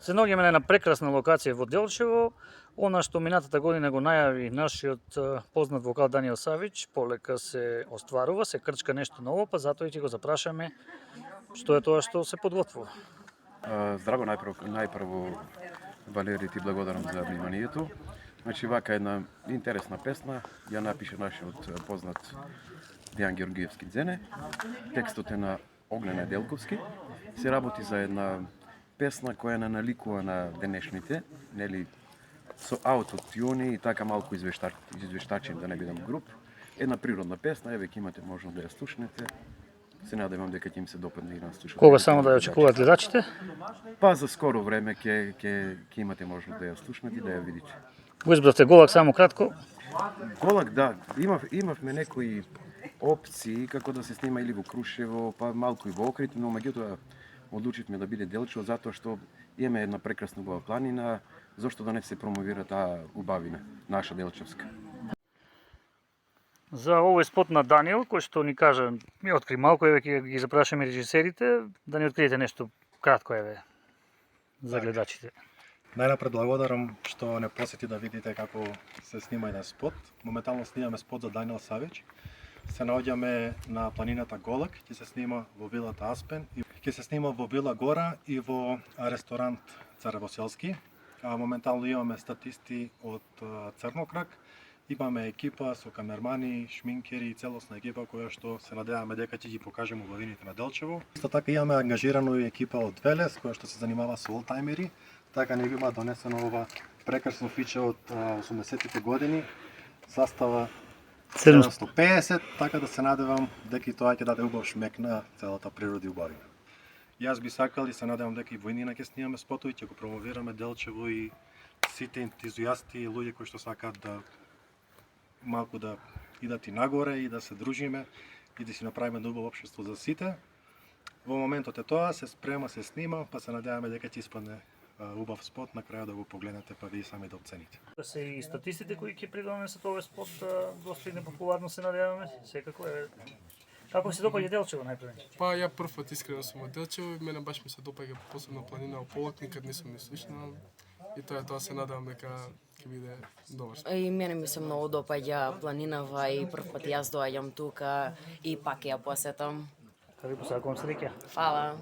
Се наоѓаме на една прекрасна локација во Делчево, она што минатата година го најави нашиот познат вокал Даниел Савич, полека се остварува, се крчка нешто ново, па затоа и ќе го запрашаме што е тоа што се подготвува. Здраво, најпрво Валери, ти благодарам за вниманието. Значи, вака една интересна песна ја напише нашиот познат Дејан Георгиевски Дзене. Текстот е на Огнена Делковски. Се работи за една песна која не наликува на денешните, нели, со аутотюни и така малку извештачен, да не бидам груб. Една природна песна, еве ќе имате можност да ја слушнете. Се надевам дека ќе им се допадне и на слушателите. Кога само да ја очекуваат гледачите? Па за скоро време ќе имате можност да ја слушнете и да ја видите. Го избравте Голак само кратко. Голак, да, имавме некои опции како да се снима или во Крушево, па малку и во Охрид, но меѓутоа одлучивме да биде Делчево затоа што имаме една прекрасна убава планина, зошто да не се промовира таа убавина, наша делчевска. За овој спот на Даниел, кој што ни кажа, ми откри малку, еве ќе ги запрашаме режисерите, да ни откриете нешто кратко, еве, за гледачите. Најнапред благодарам што не посети да видите како се снима еден спот. Моментално снимаме спот за Даниел Савич. Се наоѓаме на планината Голак, ќе се снима во вилата Аспен и ќе се снима во Вила Гора и во ресторант Царевоселски. Моментално имаме статисти од Црнокрак. Имаме екипа со камермани, шминкери и целосна екипа која што се надеваме дека ќе ги покажеме убавините на Делчево. Исто така имаме ангажирано и екипа од Велес која што се занимава со олтајмери. Така не има донесено ова прекрасно фиче од 80-тите години. Састава 750, така да се надевам дека и тоа ќе даде убав шмек на целата природа и убавина. Јас би сакал и се надевам дека и во иднина ќе снимаме спотови, ќе го промовираме Делчево и сите ентузијасти и луѓе кои што сакаат да малку да идат и нагоре и да се дружиме и да си направиме убаво општество за сите. Во моментот е тоа, се спрема, се снима, па се надеваме дека ќе испадне убав спот, на крајот да го погледнете па вие сами да оцените. Се и статистите кои ќе придонесат овој спот достигне популарно, се надеваме, секако е. Како се допаѓа Делчево најпред? Па ја прв пат искрено сум од Делчево и мене баш ми се допаѓа посебно планина Ополак, никад не сум ја слушнал и тоа се надевам дека ќе биде добар. И мене ми се многу допаѓа планинава и прв пат јас доаѓам тука и пак ја посетам. Ви посакувам среќа. Фала.